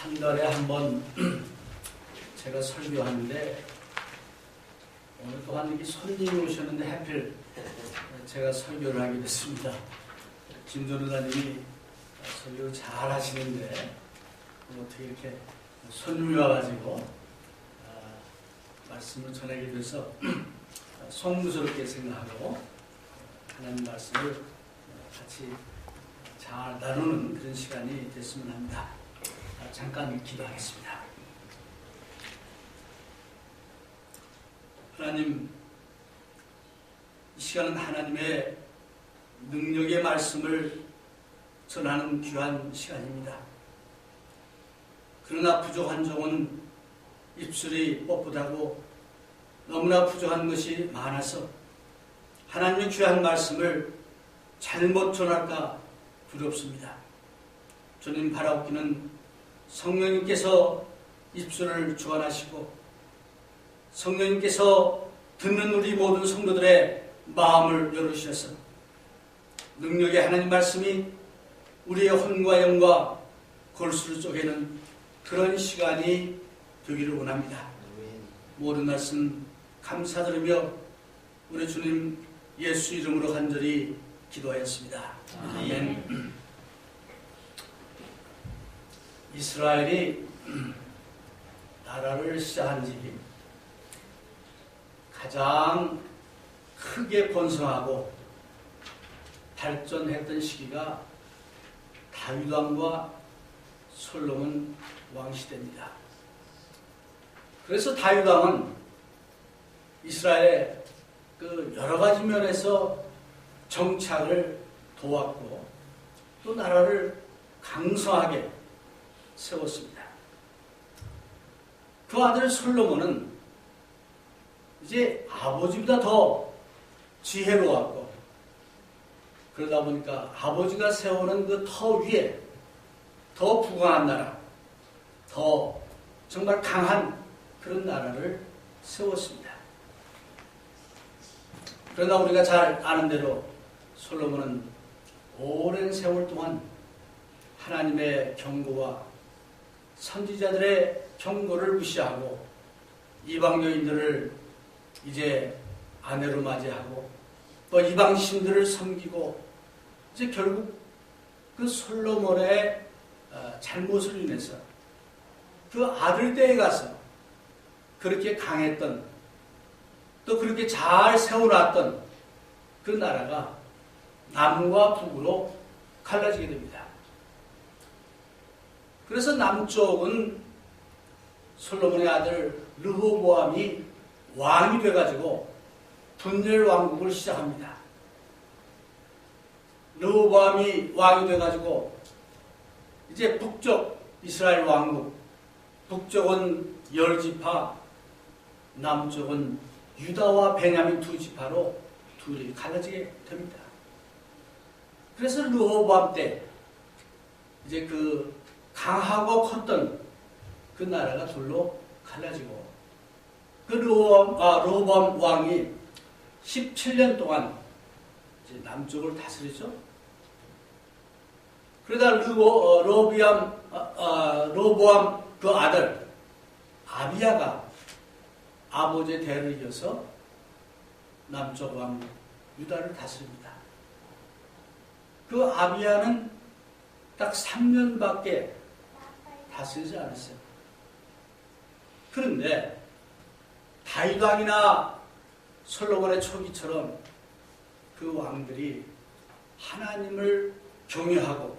한 달에 한 번 제가 설교하는데 오늘 또한 이렇게 손님이 오셨는데 하필 제가 설교를 하게 됐습니다. 김전우 다님이 설교를 잘 하시는데 어떻게 이렇게 손님이 와가지고 말씀을 전하게 돼서 송구스럽게 생각하고 하나님 말씀을 같이 잘 나누는 그런 시간이 됐으면 합니다. 잠깐 기도하겠습니다. 하나님, 이 시간은 하나님의 능력의 말씀을 전하는 귀한 시간입니다. 그러나 부족한 종은 입술이 뻣뻣하고 너무나 부족한 것이 많아서 하나님의 귀한 말씀을 잘못 전할까 두렵습니다. 주님 바라옵기는 성령님께서 입술을 주관하시고 성령님께서 듣는 우리 모든 성도들의 마음을 열어주셔서 능력의 하나님 말씀이 우리의 혼과 영과 골수를 쪼개는 그런 시간이 되기를 원합니다. 모든 말씀 감사드리며 우리 주님 예수 이름으로 간절히 기도하였습니다. 아멘. 이스라엘이 나라를 시작한 지 가장 크게 번성하고 발전했던 시기가 다윗 왕과 솔로몬 왕 시대입니다. 그래서 다윗 왕은 이스라엘의 그 여러 가지 면에서 정착을 도왔고 또 나라를 강성하게 세웠습니다. 그 아들 솔로몬은 이제 아버지보다 더 지혜로웠고 그러다 보니까 아버지가 세우는 그 터 위에 더 부강한 나라, 더 정말 강한 그런 나라를 세웠습니다. 그러나 우리가 잘 아는 대로 솔로몬은 오랜 세월 동안 하나님의 경고와 선지자들의 경고를 무시하고 이방 여인들을 이제 아내로 맞이하고 또 이방 신들을 섬기고 이제 결국 그 솔로몬의 잘못을 인해서 그 아들 때에 가서 그렇게 강했던 또 그렇게 잘 세워놨던 그 나라가 남과 북으로 갈라지게 됩니다. 그래서 남쪽은 솔로몬의 아들 르호보암이 왕이 돼가지고 분열 왕국을 시작합니다. 르호보암이 왕이 돼가지고 이제 북쪽 이스라엘 왕국, 북쪽은 10지파, 남쪽은 유다와 베냐민 2지파로 둘이 갈라지게 됩니다. 그래서 르호보암 때 이제 그 강하고 컸던 그 나라가 둘로 갈라지고 그 르호보암 왕이 17년 동안 이제 남쪽을 다스리죠. 그러다 르호보암 그 아들 아비야가 아버지의 대를 이어서 남쪽 왕국 유다를 다스립니다. 그 아비야는 딱 3년밖에 다스리지 않았어요. 그런데 다윗 왕이나 솔로몬의 초기처럼 그 왕들이 하나님을 경외하고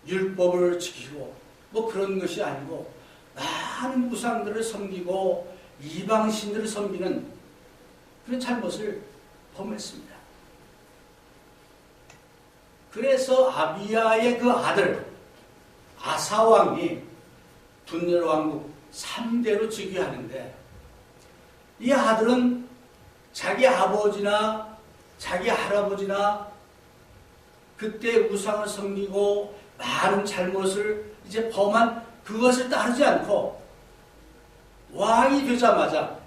율법을 지키고 뭐 그런 것이 아니고 많은 우상들을 섬기고 이방신들을 섬기는 그런 잘못을 범했습니다. 그래서 아비야의 그 아들 아사왕이 분열왕국 3대로 즉위하는데 이 아들은 자기 아버지나 자기 할아버지나 그때 우상을 섬기고 많은 잘못을 이제 범한 그것을 따르지 않고 왕이 되자마자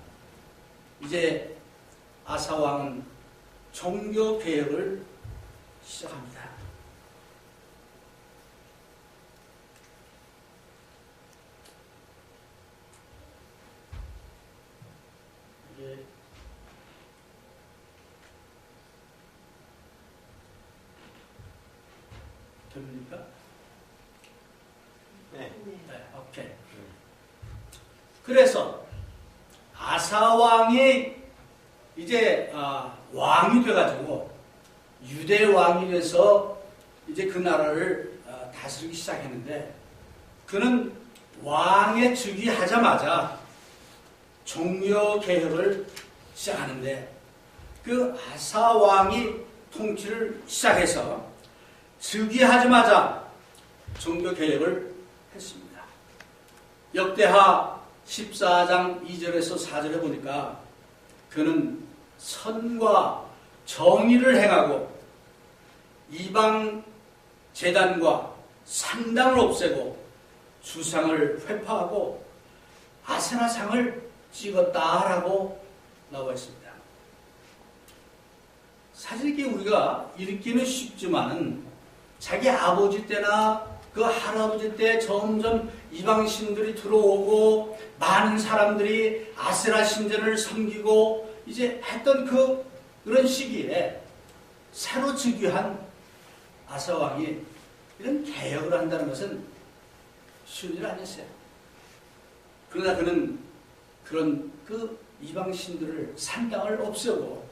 이제 아사왕은 종교 개혁을 시작합니다. 들립니까? 네. 네, 오케이. 그래서 아사왕이 이제 왕이 돼가지고 유대 왕이 돼서 이제 그 나라를 다스리기 시작했는데, 그는 왕에 즉위하자마자 종교 개혁을 시작하는데, 그 아사 왕이 통치를 시작해서 즉위하자마자 종교 개혁을 했습니다. 역대하 14장 2절에서 4절에 보니까 그는 선과 정의를 행하고 이방 제단과 산당을 없애고 주상을 회파하고 아세라상을 찍었다라고 나와 있습니다. 사실 이게 우리가 읽기는 쉽지만은 자기 아버지 때나 그 할아버지 때 점점 이방신들이 들어오고 많은 사람들이 아세라 신전을 섬기고 이제 했던 그런 시기에 새로 즉위한 아사왕이 이런 개혁을 한다는 것은 쉬운 일 아니었어요. 그러나 그는 그런 그 이방신들을 산당을 없애고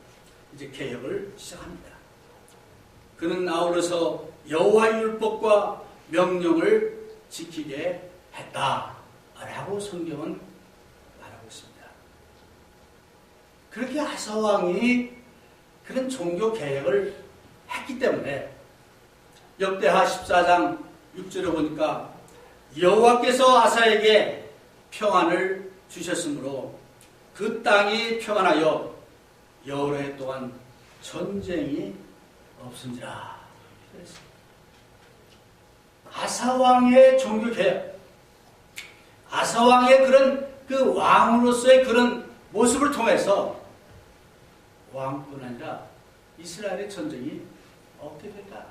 이제 개혁을 시작합니다. 그는 아울러서 여호와의 율법과 명령을 지키게 했다라고 성경은 말하고 있습니다. 그렇게 아사왕이 그런 종교 개혁을 했기 때문에 역대하 14장 6절에 보니까 여호와께서 아사에게 평안을 주셨으므로 그 땅이 평안하여 여러 해 동안 전쟁이 없은지라. 아사왕의 종교개혁, 아사왕의 그런 그 왕으로서의 그런 모습을 통해서 왕뿐 아니라 이스라엘의 전쟁이 없게 될까?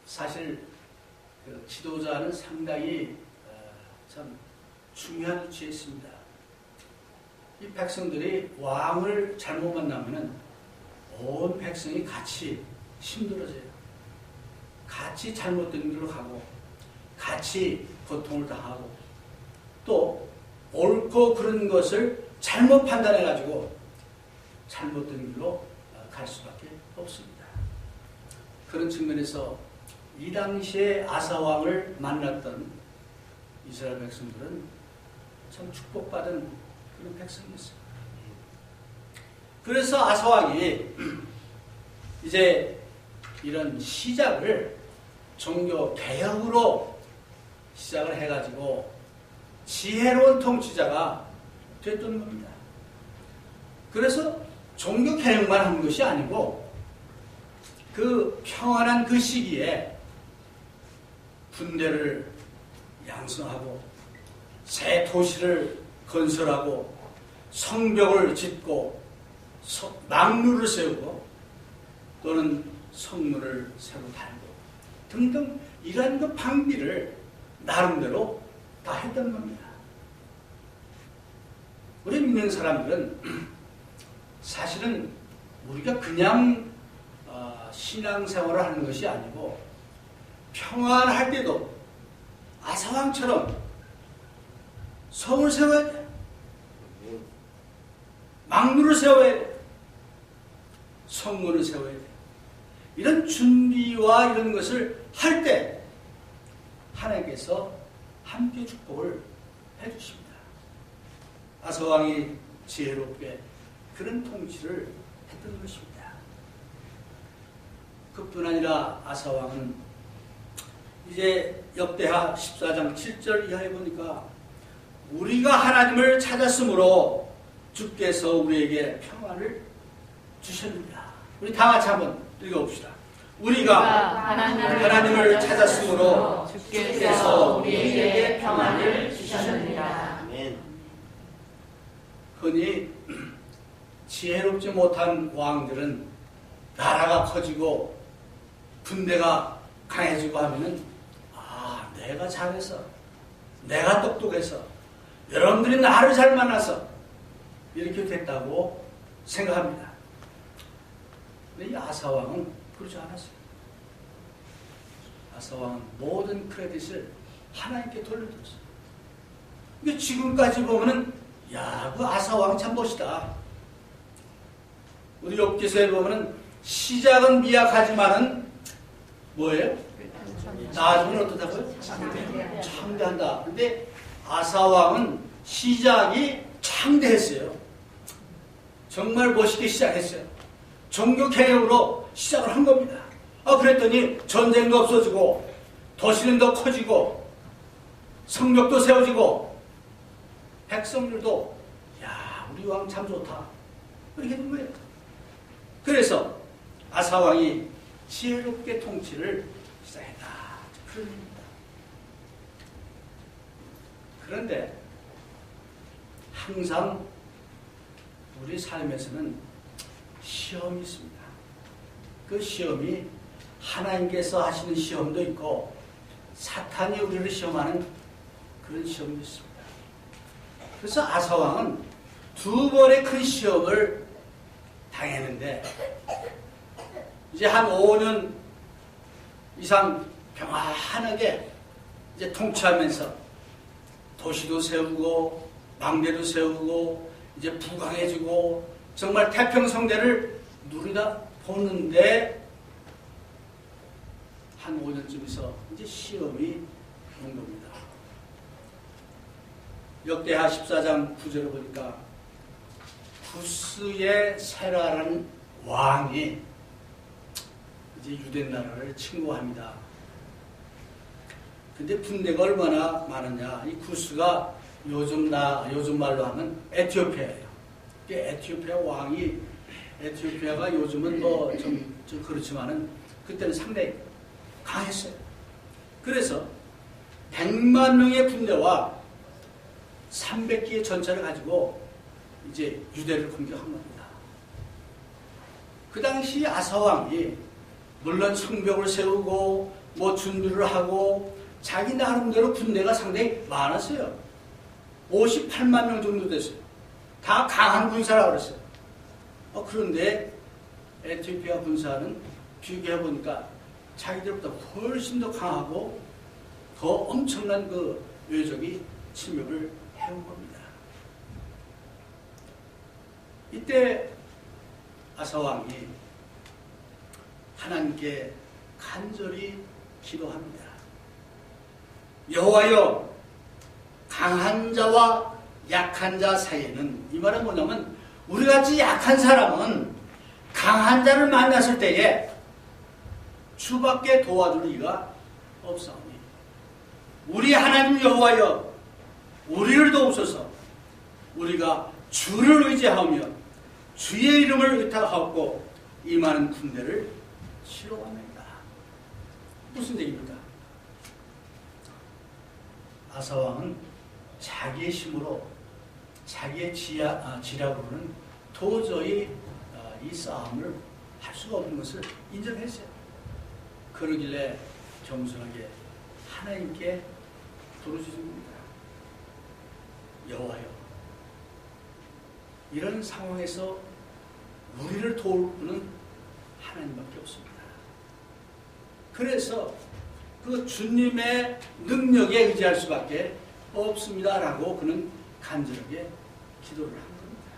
사실 그 지도자는 상당히 참 중요한 위치에 있습니다. 이 백성들이 왕을 잘못 만나면은 온 백성이 같이 힘들어져요. 같이 잘못된 길로 가고, 같이 고통을 당하고, 또 옳고 그런 것을 잘못 판단해가지고 잘못된 길로 갈 수밖에 없습니다. 그런 측면에서 이 당시에 아사왕을 만났던 이스라엘 백성들은 참 축복받은 그런 백성이었어요. 그래서 아사왕이 이제 이런 시작을 종교 개혁으로 시작을 해가지고 지혜로운 통치자가 됐던 겁니다. 그래서 종교 개혁만 한 것이 아니고 그 평안한 그 시기에 군대를 양성하고 새 도시를 건설하고 성벽을 짓고 망루를 세우고 또는 성문을 새로 달고 등등 이러한 그 방비를 나름대로 다 했던 겁니다. 우리 믿는 사람들은 사실은 우리가 그냥 신앙생활을 하는 것이 아니고 평안할 때도 아사왕처럼 성을 세워야 돼. 망루를 세워야 돼. 성문을 세워야 돼. 이런 준비와 이런 것을 할 때 하나님께서 함께 축복을 해주십니다. 아사왕이 지혜롭게 그런 통치를 했던 것입니다. 그뿐 아니라 아사왕은 이제 역대하 14장 7절 이하에 보니까 우리가 하나님을 찾았으므로 주께서 우리에게 평안을 주셨느니라. 우리 다 같이 한번 읽어봅시다. 우리가 하나님을 찾았으므로 주께서 우리에게 평안을 주셨느니라. 아멘. 흔히 지혜롭지 못한 왕들은 나라가 커지고 군대가 강해지고 하면은 내가 잘해서, 내가 똑똑해서, 여러분들이 나를 잘 만나서 이렇게 됐다고 생각합니다. 근데 이 아사왕은 그러지 않았어요. 아사왕은 모든 크레딧을 하나님께 돌려줬어요. 근데 지금까지 보면은 야, 그 아사왕 참 멋있다. 우리 욥기서에 보면은 시작은 미약하지만은 뭐예요? 나중은 어떻다고요? 창대한다. 근데 아사왕은 시작이 창대했어요. 정말 멋있게 시작했어요. 종교 개혁으로 시작을 한 겁니다. 그랬더니 전쟁도 없어지고 도시는 더 커지고 성벽도 세워지고 백성들도 야, 우리 왕 참 좋다. 그렇게 된 거예요. 그래서 아사왕이 지혜롭게 통치를 시작했다. 그런 겁니다. 그런데 항상 우리 삶에서는 시험이 있습니다. 그 시험이 하나님께서 하시는 시험도 있고 사탄이 우리를 시험하는 그런 시험도 있습니다. 그래서 아사왕은 2번의 큰 시험을 당했는데 이제 한 5년 이상 평안하게 이제 통치하면서 도시도 세우고 망대도 세우고 이제 부강해지고 정말 태평성대를 누리다 보는데 한 5년쯤에서 이제 시험이 온 겁니다. 역대하 14장 9절을 보니까 구스의 세라라는 왕이 이제 유대 나라를 침공합니다. 근데 군대가 얼마나 많으냐? 이 구스가 요즘 말로 하면 에티오피아예요. 에티오피아 왕이 에티오피아가 요즘은 뭐 좀 그렇지만은 그때는 상당히 강했어요. 그래서 100만 명의 군대와 300기의 전차를 가지고 이제 유대를 공격한 겁니다. 그 당시 아사왕이 물론 성벽을 세우고 뭐 준비를 하고 자기 나름대로 군대가 상당히 많았어요. 58만 명 정도 됐어요. 다 강한 군사라고 그랬어요. 그런데 에티오피아 군사는 비교해보니까 자기들보다 훨씬 더 강하고 더 엄청난 그 외적이 침입을 해온 겁니다. 이때 아사왕이 하나님께 간절히 기도합니다. 여호와여, 강한 자와 약한 자 사이에는, 이 말은 뭐냐면 우리같이 약한 사람은 강한 자를 만났을 때에 주밖에 도와줄 이가 없사오니 우리 하나님 여호와여, 우리를 도우소서. 우리가 주를 의지하며 주의 이름을 의탁하고 이 많은 군대를 치러옵니다. 무슨 얘기입니까? 아사왕은 자기의 힘으로 자기의 지략으로는 도저히 이 싸움을 할 수가 없는 것을 인정했어요. 그러길래 겸손하게 하나님께 부르짖습니다. 여호와여, 이런 상황에서 우리를 도울 분은 하나님밖에 없습니다. 그래서 그 주님의 능력에 의지할 수밖에 없습니다라고 그는 간절하게 기도를 한 겁니다.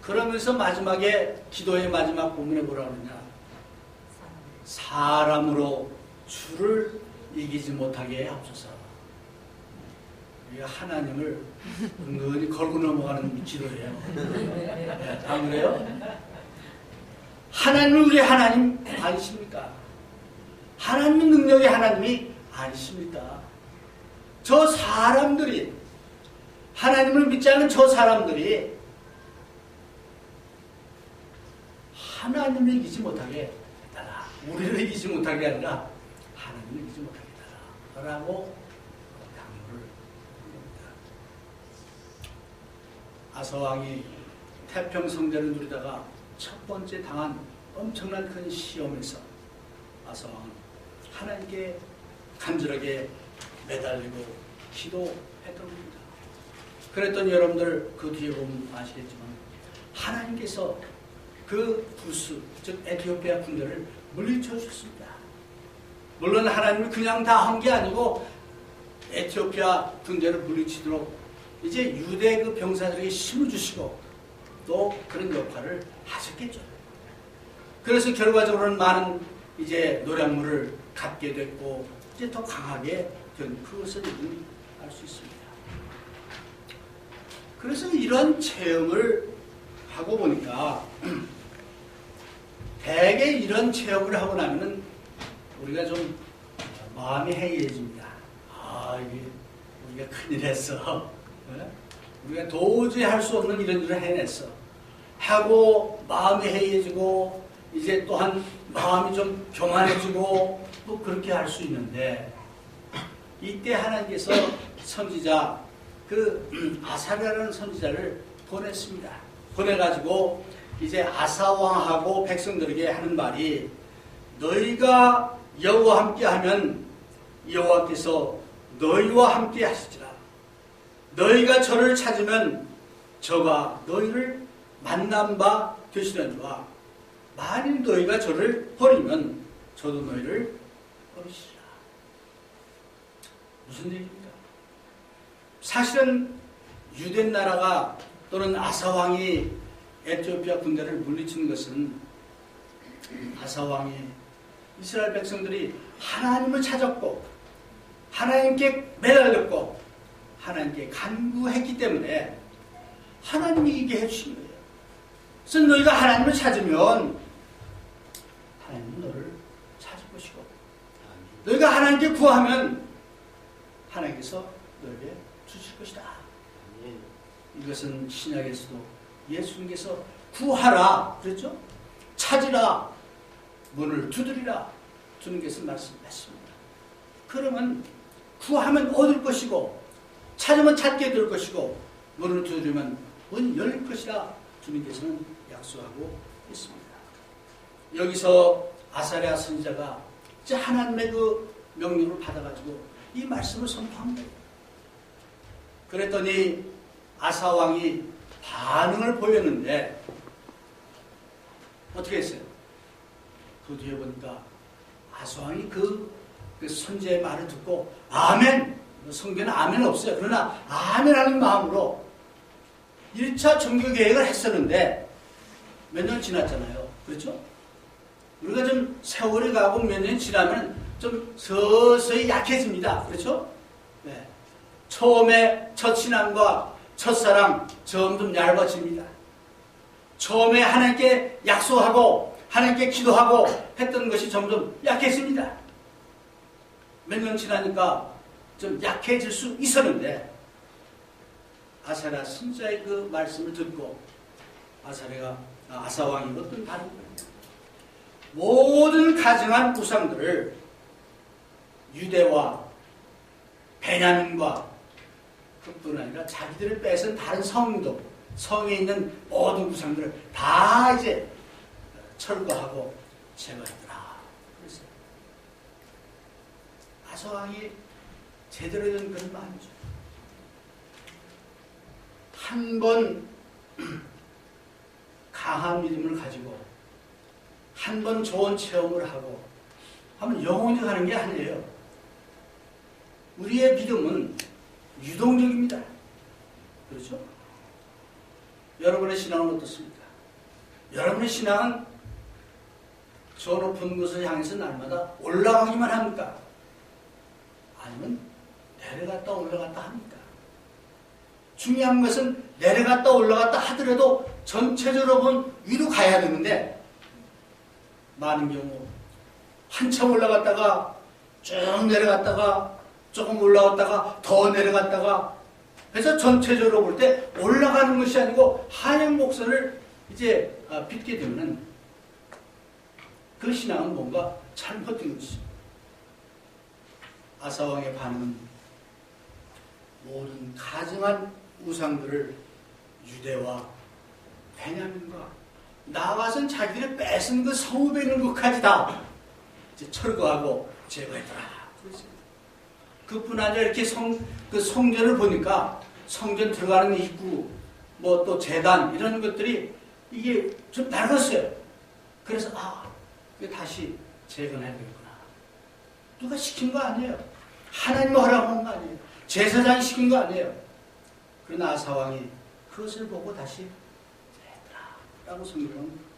그러면서 마지막에 기도의 마지막 본문에 뭐라 그러냐? 사람으로 주를 이기지 못하게 하옵소서. 우리가 하나님을 은근히 걸고 넘어가는 기도예요. 네, 안 그래요? 하나님은 우리 하나님 아니십니까? 하나님은 능력의 하나님이 아니십니까? 저 사람들이, 하나님을 믿지 않는 저 사람들이 하나님을 이기지 못하게 해달라. 우리를 이기지 못하게 아니라 하나님을 이기지 못하게 해달라 라고 당부를 합니다. 아사왕이 태평성대를 누리다가 첫 번째 당한 엄청난 큰 시험에서 아사왕은 하나님께 간절하게 매달리고 기도했던 겁니다. 그랬더니 여러분들 그 뒤에 보면 아시겠지만 하나님께서 그 구스, 즉 에티오피아 군대를 물리쳐 주셨습니다. 물론 하나님이 그냥 다 한 게 아니고 에티오피아 군대를 물리치도록 이제 유대 그 병사들에게 힘을 주시고 또 그런 역할을 하셨겠죠. 그래서 결과적으로는 많은 이제 노량물을 갖게 됐고 이제 더 강하게 된 그것을 알 수 있습니다. 그래서 이런 체험을 하고 보니까 대개 이런 체험을 하고 나면은 우리가 좀 마음이 해이해집니다. 아, 이게 우리가 큰일 했어. 네? 우리가 도저히 할 수 없는 이런 일을 해냈어. 하고 마음이 해이해지고 이제 또한 마음이 좀 교만해지고 또 그렇게 할 수 있는데 이때 하나님께서 선지자 그 아사랴라는 선지자를 보냈습니다. 보내가지고 이제 아사왕하고 백성들에게 하는 말이 너희가 여호와 함께하면 여호와께서 너희와 함께 하시리라. 너희가 저를 찾으면 저가 너희를 만난 바 되시려니와 만일 너희가 저를 버리면 저도 너희를 버리시리라. 무슨 얘기입니까? 사실은 유대 나라가 또는 아사왕이 에티오피아 군대를 물리치는 것은 아사왕이 이스라엘 백성들이 하나님을 찾았고 하나님께 매달렸고 하나님께 간구했기 때문에 하나님이 이기게 해주신 거예요. 그래서 너희가 하나님을 찾으면 하나님은 너를 찾을 것이고 너희가 하나님께 구하면 하나님께서 너에게 주실 것이다. 이것은 신약에서도 예수님께서 구하라 그랬죠? 찾으라 문을 두드리라 주님께서 말씀하십니다. 그러면 구하면 얻을 것이고 찾으면 찾게 될 것이고 문을 두드리면 문 열릴 것이라 주님께서는 약속하고 있습니다. 여기서 아사랴 선지자가 이제 하나님의 그 명령을 받아가지고 이 말씀을 선포한 거예요. 그랬더니 아사왕이 반응을 보였는데 어떻게 했어요? 그 뒤에 보니까 아사왕이 그 선지자의 말을 듣고 아멘! 성경에는 아멘 없어요. 그러나 아멘 하는 마음으로 1차 종교 계획을 했었는데 몇 년 지났잖아요. 그렇죠? 우리가 좀 세월이 가고 몇 년 지나면 좀 서서히 약해집니다. 그렇죠? 네. 처음에 첫 신앙과 첫사랑 점점 얇아집니다. 처음에 하나님께 약속하고 하나님께 기도하고 했던 것이 점점 약해집니다. 몇 년 지나니까 좀 약해질 수 있었는데 아사랴 선지자의 그 말씀을 듣고 아사왕이 어떤 다른 거예요. 모든 가증한 우상들을 유대와 베냐민과 그뿐 아니라 자기들을 뺏은 다른 성도 성에 있는 모든 우상들을 다 이제 철거하고 제거했더라. 그랬어요. 아사왕이 제대로 된 그런 마음이죠. 한 번 강한 믿음을 가지고 한 번 좋은 체험을 하고 하면 영원히 가는 게 아니에요. 우리의 믿음은 유동적입니다. 그렇죠? 여러분의 신앙은 어떻습니까? 여러분의 신앙은 저 높은 곳을 향해서 날마다 올라가기만 합니까? 아니면 내려갔다 올라갔다 합니까? 중요한 것은 내려갔다 올라갔다 하더라도 전체적으로 보면 위로 가야 되는데 많은 경우 한참 올라갔다가 쭉 내려갔다가 조금 올라갔다가 더 내려갔다가 그래서 전체적으로 볼 때 올라가는 것이 아니고 하늘 목선을 이제 빚게 되면 그 신앙은 뭔가 잘못된 것이죠. 아사왕의 반응은 모든 가증한 우상들을 유대와 베냐민과 나아가서는 자기들이 뺏은 그 성읍에 있는 것까지 다 이제 철거하고 제거했더라. 그뿐 아니라 이렇게 그 성전을 보니까 성전 들어가는 입구, 뭐 또 제단 이런 것들이 이게 좀 낡았어요. 그래서 이게 다시 재건해야 되겠구나. 누가 시킨 거 아니에요. 하나님 허락한 거 아니에요. 제사장이 시킨 거 아니에요. 그러나 아사왕이 그것을 보고 다시 했더라 라고 성경은.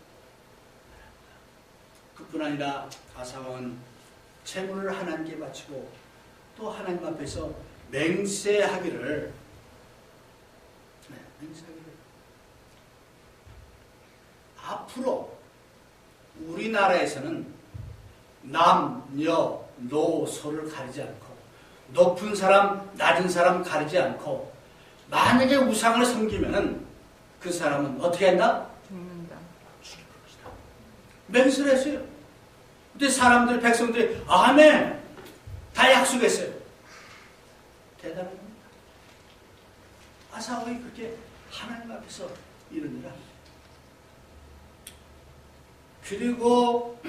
그뿐 아니라 아사왕은 제물을 하나님께 바치고 또 하나님 앞에서 맹세하기를 앞으로 우리나라에서는 남녀 노소를 가리지 않고 높은 사람 낮은 사람 가리지 않고 만약에 우상을 섬기면은 그 사람은 어떻게 한다? 죽는다. 죽일 것이다. 맹세를 했어요. 근데 사람들 백성들이 아멘 다 약속했어요. 대단한 겁니다. 아사왕이 그렇게 하나님 앞에서 이르니라. 그리고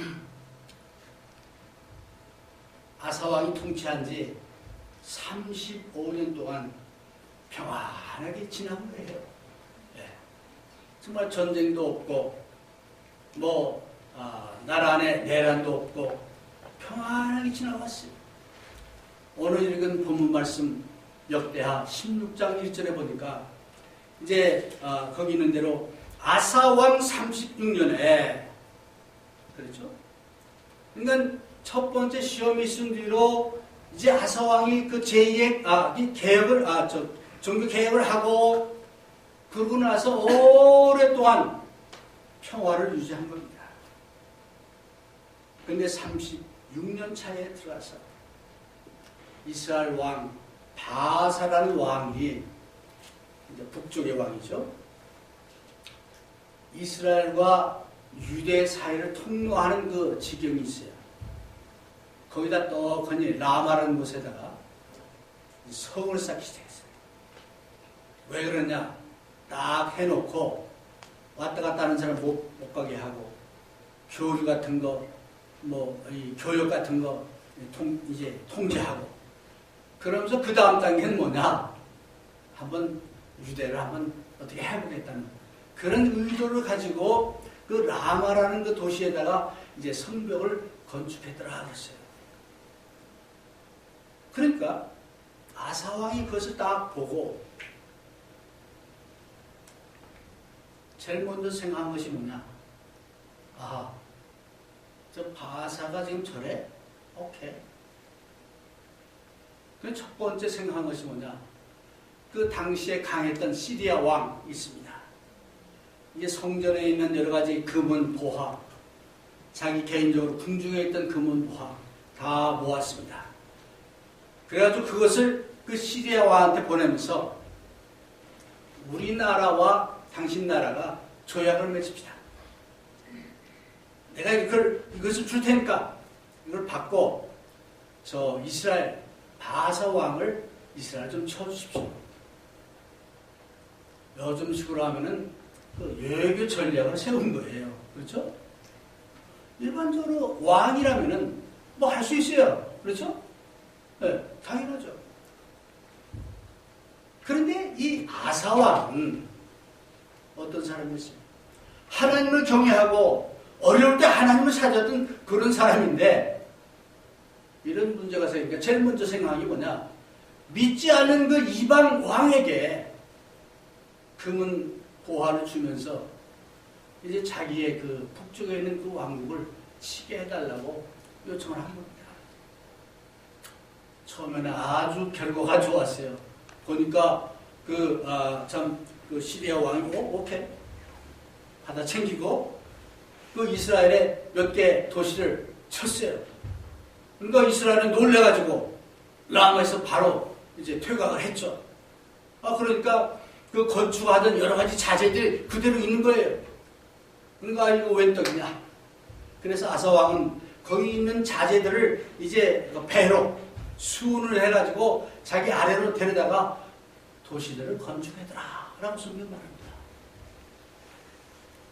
아사왕이 통치한 지 35년 동안 평안하게 지난 거예요. 네. 정말 전쟁도 없고 나라 안에 내란도 없고 평안하게 지나갔어요. 오늘 읽은 본문 말씀 역대하 16장 1절에 보니까 이제 거기 있는 대로 아사왕 36년에 그렇죠? 그러니까 첫 번째 시험이 있은 뒤로 이제 아사왕이 그 제2의 개혁을 종교 개혁을 하고 그러고 나서 오랫동안 평화를 유지한 겁니다. 그런데 36년 차에 들어가서 이스라엘 왕 바사라는 왕이 이제 북쪽의 왕이죠. 이스라엘과 유대 사이를 통로하는 그 지경이 있어요. 거기다 떡하니 라마라는 곳에다가 성을 쌓기 시작했어요. 왜 그러냐? 딱 해놓고 왔다 갔다 하는 사람 못 가게 하고 교류 같은 거, 이 교역 같은 거 이제 통제하고 그러면서 그 다음 단계는 뭐냐? 한번 유대를 한번 어떻게 해보겠다는 그런 의도를 가지고 그 라마라는 그 도시에다가 이제 성벽을 건축했더라 그랬어요. 그러니까 아사왕이 그것을 딱 보고 제일 먼저 생각한 것이 뭐냐? 저 바사가 지금 저래? 오케이. 그 첫 번째 생각한 것이 뭐냐? 그 당시에 강했던 시리아 왕 있습니다. 이제 성전에 있는 여러 가지 금은 보화, 자기 개인적으로 궁중에 있던 금은 보화 다 모았습니다. 그래가지고 그것을 그 시리아 왕한테 보내면서 우리나라와 당신 나라가 조약을 맺읍시다. 내가 이것을 줄 테니까 이걸 받고 저 이스라엘 바사 왕을 이스라엘 좀 쳐주십시오. 요즘 식으로 하면은 그 외교 전략을 세운 거예요. 그렇죠? 일반적으로 왕이라면은 뭐 할 수 있어요. 그렇죠? 네, 당연하죠. 그런데 이 아사왕은 어떤 사람이었어요? 하나님을 경외하고 어려울 때 하나님을 찾았던 그런 사람인데 이런 문제가 생기니까 제일 먼저 생각한 게 뭐냐? 믿지 않는 그 이방 왕에게 금은 보화를 주면서 이제 자기의 그 북쪽에 있는 그 왕국을 치게 해달라고 요청을 한 겁니다. 처음에는 아주 결과가 좋았어요. 보니까 그 시리아 왕이 오케이 받아 챙기고 그 이스라엘의 몇 개 도시를 쳤어요. 그러니까 이스라엘은 놀래가지고 라마에서 바로 이제 퇴각을 했죠. 그러니까 그 건축하던 여러 가지 자재들이 그대로 있는 거예요. 그러니까 이거 웬 떡이냐. 그래서 아사왕은 거기 있는 자재들을 이제 배로 수운을 해가지고 자기 아래로 데려다가 도시들을 건축하더라 라고 성경 말합니다.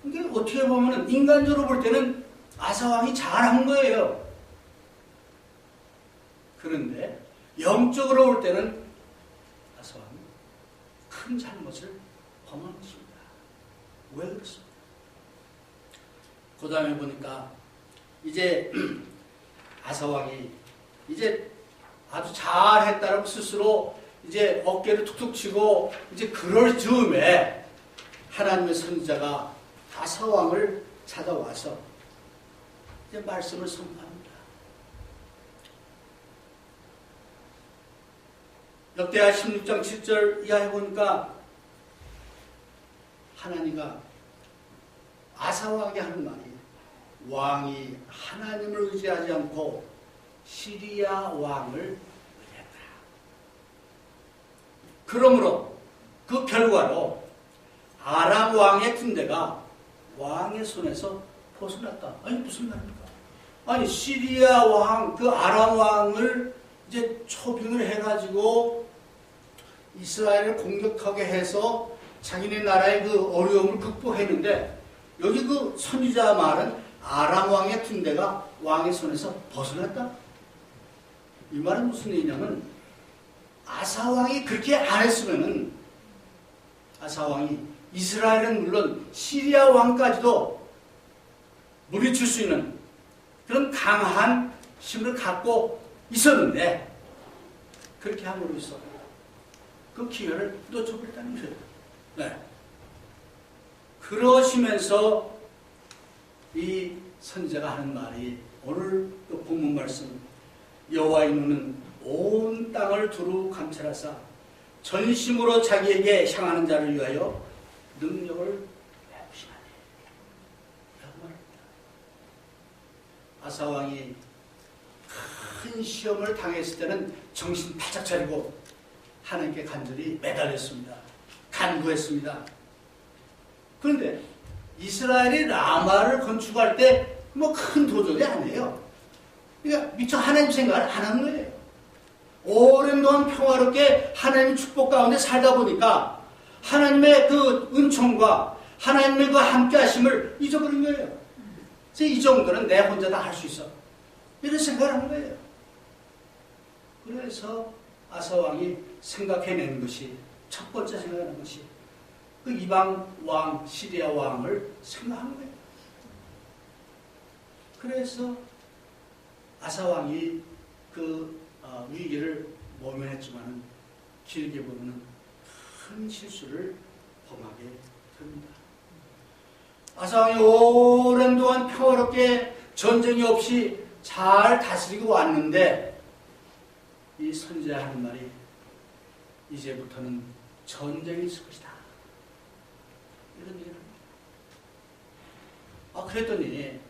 이게 어떻게 보면 인간적으로 볼 때는 아사왕이 잘한 거예요. 그런데 영적으로 볼 때는 아사왕이 큰 잘못을 범한 것입니다. 왜 그렇습니까? 그 다음에 보니까 이제 아사왕이 이제 아주 잘했다라고 스스로 이제 어깨를 툭툭 치고 이제 그럴 즈음에 하나님의 선지자가 아사왕을 찾아와서 이제 말씀을 선포합니다. 역대하 16장 7절 이하에 보니까 하나님과 아사왕에게 하는 말이 왕이 하나님을 의지하지 않고 시리아 왕을 의지했다. 그러므로 그 결과로 아람 왕의 군대가 왕의 손에서 벗어났다. 아니 무슨 말입니까? 아니 시리아 왕, 그 아람 왕을 이제 초빙을 해가지고 이스라엘을 공격하게 해서 자기네 나라의 그 어려움을 극복했는데 여기 그 선지자 말은 아람 왕의 군대가 왕의 손에서 벗어났다? 이 말은 무슨 얘기냐면 아사 왕이 그렇게 안 했으면은 아사 왕이 이스라엘은 물론 시리아 왕까지도 물리칠 수 있는 그런 강한 힘을 갖고 있었는데 그렇게 함으로써 그 기회를 놓쳐버렸다는 거예요. 네. 그러시면서 이 선지자가 하는 말이 오늘 그 본문 말씀 여호와의 눈은 온 땅을 두루 감찰하사 전심으로 자기에게 향하는 자를 위하여 능력을 베푸시나니 라고 말합니다. 아사왕이 큰 시험을 당했을 때는 정신 바짝 차리고 하나님께 간절히 매달렸습니다. 간구했습니다. 그런데 이스라엘이 라마를 건축할 때 뭐 큰 도전이 아니에요. 그러니까 미처 하나님 생각을 안 한 거예요. 오랜 동안 평화롭게 하나님의 축복 가운데 살다 보니까 하나님의 그 은총과 하나님의 그 함께 하심을 잊어버린 거예요. 그래서 이 정도는 내 혼자 다 할 수 있어. 이런 생각을 한 거예요. 그래서 아사왕이 생각해낸 것이 첫 번째 생각하는 것이 그 이방 왕 시리아 왕을 생각한 거예요. 그래서 아사왕이 그 위기를 모면했지만 길게 보면 큰 실수를 범하게 됩니다. 아사왕이 오랜 동안 평화롭게 전쟁이 없이 잘 다스리고 왔는데 이 선지자 하는 말이 이제부터는 전쟁이 있을 것이다. 이런 얘기를 합니다. 그랬더니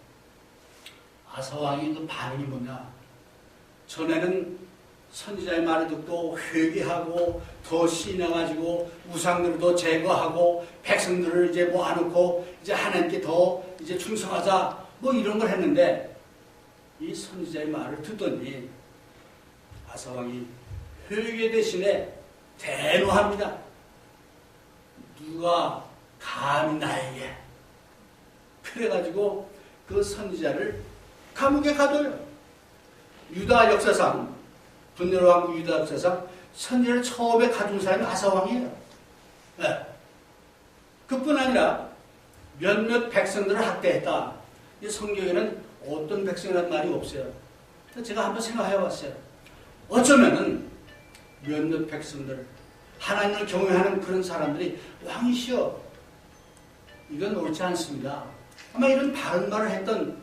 아사왕이 그 반응이 뭐냐? 전에는 선지자의 말을 듣고 회개하고 더 신앙가지고 우상들을 더 제거하고 백성들을 이제 모아놓고 이제 하나님께 더 이제 충성하자 뭐 이런 걸 했는데 이 선지자의 말을 듣더니 아사왕이 회개 대신에 대노합니다. 누가 감히 나에게 그래가지고 그 선지자를 감옥에 가둬요. 유다 역사상 분노의 왕국 유다 역사상 선지자를 처음에 가둔 사람이 아사왕이에요. 네. 그뿐 아니라 몇몇 백성들을 학대했다. 이 성경에는 어떤 백성이라는 말이 없어요. 제가 한번 생각해 봤어요. 어쩌면은 몇몇 백성들 하나님을 경외하는 그런 사람들이 왕이시여 이건 옳지 않습니다. 아마 이런 바른 말을 했던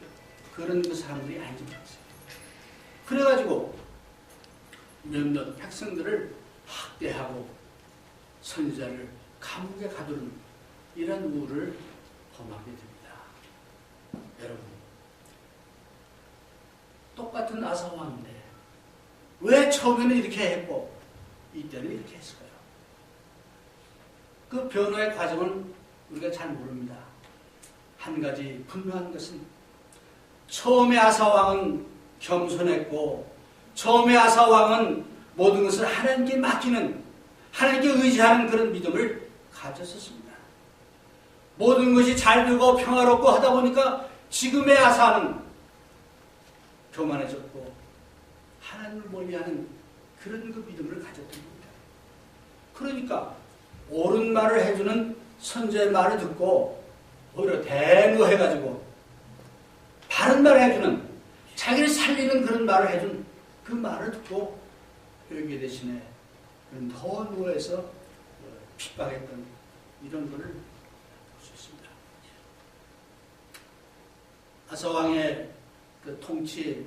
그런 그 사람들이 아닌지 모르겠어요. 그래가지고 몇몇 백성들을 학대하고 선지자를 감옥에 가두는 이런 우를 범하게 됩니다. 여러분 똑같은 아사왕인데 왜 처음에는 이렇게 했고 이때는 이렇게 했을까요? 그 변화의 과정을 우리가 잘 모릅니다. 한 가지 분명한 것은 처음에 아사왕은 겸손했고 처음에 아사왕은 모든 것을 하나님께 맡기는 하나님께 의지하는 그런 믿음을 가졌었습니다. 모든 것이 잘 되고 평화롭고 하다 보니까 지금의 아사는 교만해졌고 하나님을 멀리하는 그런 그 믿음을 가졌던 겁니다. 그러니까 옳은 말을 해주는 선지자의 말을 듣고 오히려 대노해가지고 바른 말을 해주는, 자기를 살리는 그런 말을 해준 그 말을 듣고 여기 대신에 더 누워서 핍박했던 이런 것을 볼 수 있습니다. 아사 왕의 그 통치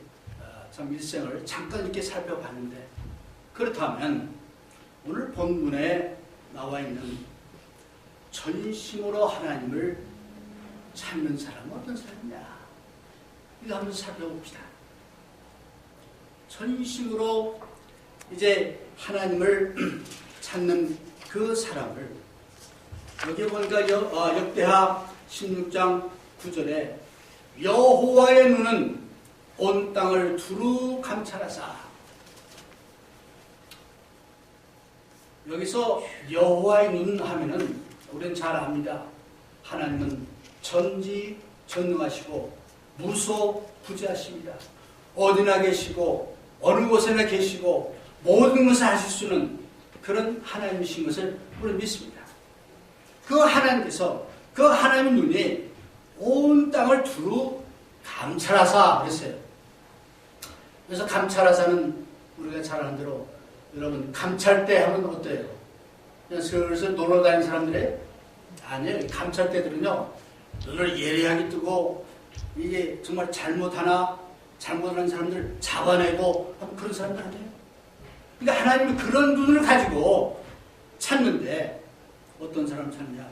참 일생을 잠깐 이렇게 살펴봤는데, 그렇다면 오늘 본문에 나와 있는 전심으로 하나님을 찾는 사람은 어떤 사람이냐, 이거 한번 살펴봅시다. 전심으로 이제 하나님을 찾는 그 사람을, 여기 보니까 역대하 16장 9절에 여호와의 눈은 온 땅을 두루 감찰하사, 여기서 여호와의 눈 하면은 우리는 잘 압니다. 하나님은 전지전능하시고 무소부지하십니다. 어디나 계시고 어느 곳에나 계시고 모든 것을 하실 수 있는 그런 하나님이신 것을 우리는 믿습니다. 그 하나님께서, 그 하나님의 눈이 온 땅을 두루 감찰하사 그랬어요. 그래서 감찰하사는 우리가 잘 아는 대로, 여러분 감찰대 하면 어때요? 그냥 슬슬 놀러 다니는 사람들이 아니에요. 감찰대들은요, 눈을 예리하게 뜨고 이게 정말 잘못하는 사람들 잡아내고 그런 사람들 아니에요. 그러니까 하나님이 그런 눈을 가지고 찾는데, 어떤 사람 찾냐?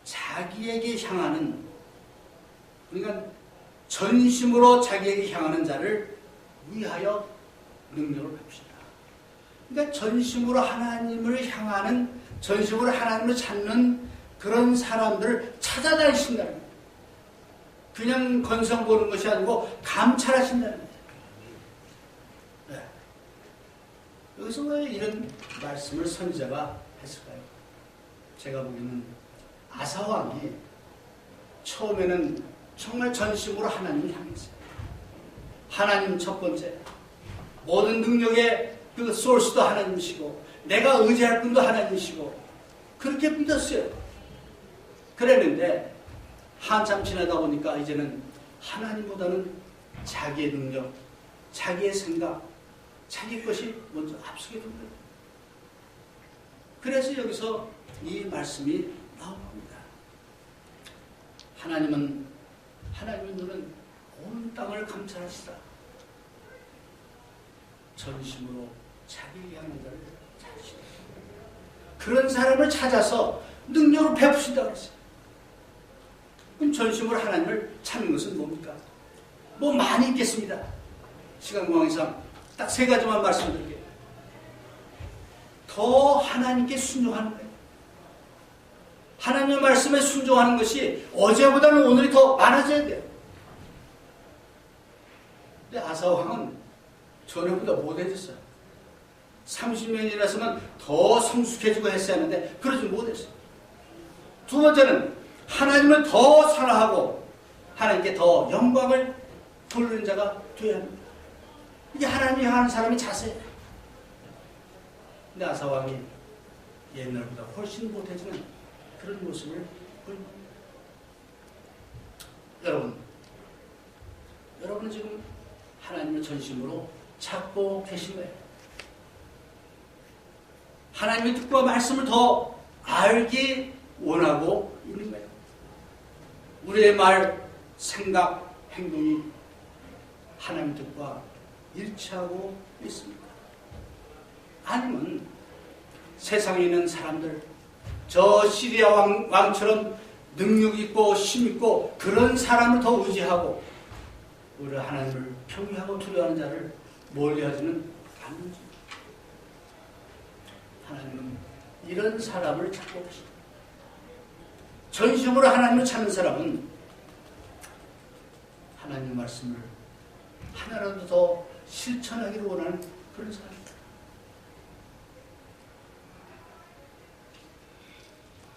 자기에게 향하는, 그러니까 전심으로 자기에게 향하는 자를 위하여 능력을 봅시다. 그러니까 전심으로 하나님을 향하는, 전심으로 하나님을 찾는 그런 사람들을 찾아다니신다는 거예요. 그냥 건성 보는 것이 아니고 감찰하신다는 거예요. 네. 여기서 왜 이런 말씀을 선지자가 했을까요? 제가 보기에는 아사왕이 처음에는 정말 전심으로 하나님을 향했어요. 하나님 첫 번째, 모든 능력의 그 소스도 하나님이시고 내가 의지할 분도 하나님이시고 그렇게 믿었어요. 그랬는데 한참 지나다 보니까 이제는 하나님보다는 자기의 능력, 자기의 생각, 자기 것이 먼저 앞서게 된 거예요. 그래서 여기서 이 말씀이 나온 겁니다. 하나님의 눈은 온 땅을 감찰하시다. 전심으로 자기에게 하는 자를 찾으시다. 그런 사람을 찾아서 능력을 베푸신다고 했어요. 그럼 전심으로 하나님을 찾는 것은 뭡니까? 뭐 많이 있겠습니다. 시간 관계상 딱 세 가지만 말씀드릴게요. 더 하나님께 순종하는 거예요. 하나님의 말씀에 순종하는 것이 어제보다는 오늘이 더 많아져야 돼요. 근데 아사왕은 전에보다 못해졌어요. 30년이라서는 더 성숙해지고 했어야 하는데 그러지 못했어요. 두 번째는 하나님을 더 사랑하고 하나님께 더 영광을 돌리는 자가 되어야 합니다. 이게 하나님이 향하는 사람의 자세예요. 근데 아사왕이 옛날보다 훨씬 못해지는 그런 모습을 보입니다. 여러분은 지금 하나님을 전심으로 찾고 계신 거예요. 하나님의 뜻과 말씀을 더 알기 원하고 있는 거예요. 우리의 말, 생각, 행동이 하나님의 뜻과 일치하고 있습니다. 아니면 세상에 있는 사람들, 저 시리아 왕처럼 능력 있고 힘 있고 그런 사람을 더 의지하고 우리 하나님을 경외하고 두려워하는 자를 멀리하지는 않는지. 하나님은 이런 사람을 찾고 계십니다. 전심으로 하나님을 찾는 사람은 하나님의 말씀을 하나라도 더 실천하기를 원하는 그런 사람입니다.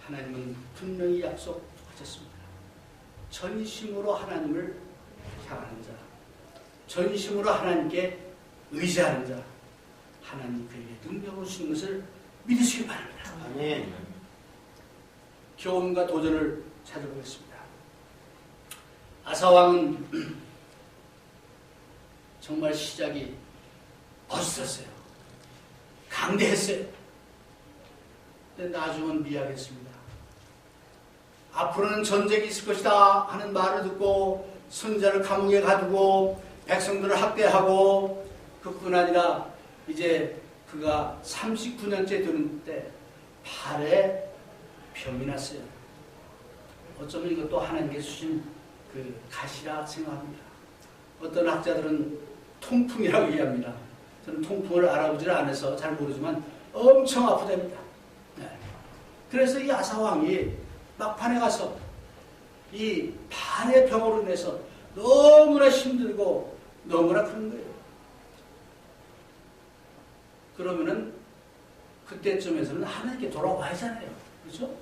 하나님은 분명히 약속하셨습니다. 전심으로 하나님을 향하는 자, 전심으로 하나님께 의지하는 자, 하나님 그에게 능력을 주신 것을 믿으시기 바랍니다. 아멘. 교훈과 도전을 찾아보겠습니다. 아사왕은 정말 시작이 멋있었어요. 강대했어요. 근데 나중은 미약했습니다. 앞으로는 전쟁이 있을 것이다 하는 말을 듣고 선지자를 감옥에 가두고 백성들을 학대하고, 그뿐 아니라 이제 그가 39년째 되는 때 팔에 병이 났어요. 어쩌면 이것도 하나님께 주신 그 가시라 생각합니다. 어떤 학자들은 통풍이라고 얘기합니다. 저는 통풍을 알아보질 않아서 잘 모르지만 엄청 아프답니다. 네. 그래서 이 아사왕이 막판에 가서 이 팔의 병으로 인해서 너무나 힘들고 너무나 그런 거예요. 그러면은 그때쯤에서는 하나님께 돌아와야 하잖아요. 그렇죠?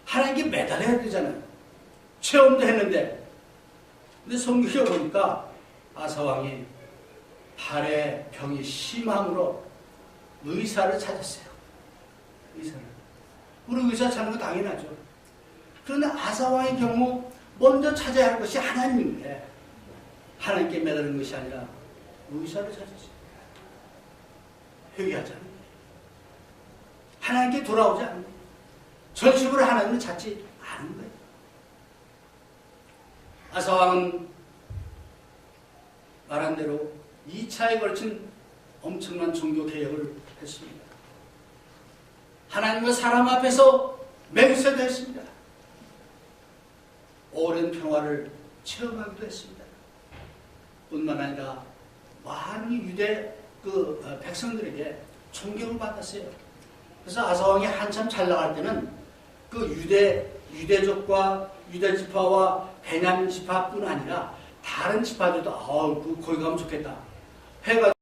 하나님께 매달려야 되잖아요. 체험도 했는데. 근데 성경에 보니까 아사왕이 팔의 병이 심함으로 의사를 찾았어요. 의사를. 우리 의사 찾는 거 당연하죠. 그런데 아사왕의 경우 먼저 찾아야 할 것이 하나님인데 하나님께 매달리는 것이 아니라 의사를 찾았어요. 회개하지 않는 거예요. 하나님께 돌아오지 않는 거예요. 전심으로 하나님을 찾지 않은 거예요. 아사왕은 말한 대로 2차에 걸친 엄청난 종교 개혁을 했습니다. 하나님과 사람 앞에서 맹세도 했습니다. 오랜 평화를 체험하기도 했습니다. 뿐만 아니라 많은 유대 백성들에게 존경을 받았어요. 그래서 아사왕이 한참 잘 나갈 때는 그 유대족과 유대 지파와 베냐민 지파뿐 아니라 다른 지파들도 거기 가면 좋겠다 해가지고